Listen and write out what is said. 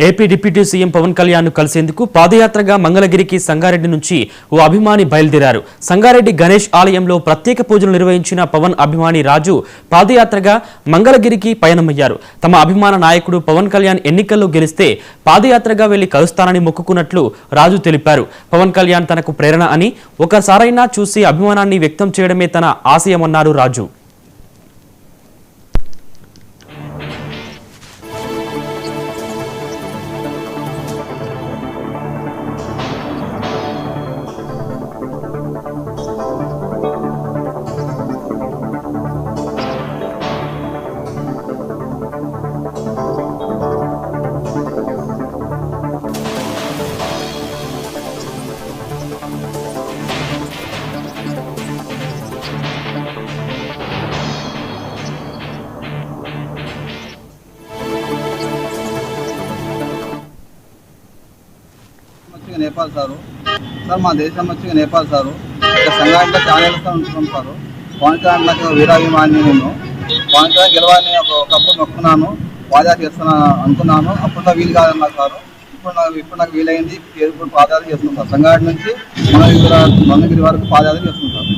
AP deputy CM Pawan Kalyan కలిసేందుకు పాదయాత్రగా మంగళగిరికి సంగారెడ్డి నుంచి ఓ అభిమాని బయలుదేరారు. సంగారెడ్డి గణేష్ ఆలయంలో ప్రత్యేక పూజలు నిర్వహించిన పవన్ అభిమాని రాజు పాదయాత్రగా మంగళగిరికి పయనమయ్యారు. తమ అభిమాన నాయకుడు పవన్ కళ్యాణ్ ఎన్నికల్లో గెలిస్తే పాదయాత్రగా వెళ్లి కలుస్తానని మొక్కుకున్నట్లు రాజు తెలిపారు. పవన్ కళ్యాణ్ తనకు ప్రేరణ అని, ఒకసారైనా చూసి అభిమానాన్ని వ్యక్తం చేయడమే తన ఆశయమన్నారు రాజు. నేపాల్ సార్ మా దేశం వచ్చి నేపాల్ సార్ సంఘానికి ఛానల్స్తో ఉంటున్నాం సార్. పవన్ కళ్యాణ్ నాకు వీరాభిమాని. నేను పవన్ కళ్యాణ్ గెలవాలని ఒకప్పుడు మొక్కున్నాను, పాదయాత్ర చేస్తున్నాను అనుకున్నాను. అప్పుడు వీలు కాదన్నారు సార్. ఇప్పుడు నాకు వీలైంది. ఇప్పుడు పాదయాత్ర చేస్తున్నాం సార్. సంఘాటి నుంచి మంగళగిరి వరకు పాదయాత్ర చేస్తున్నాం సార్.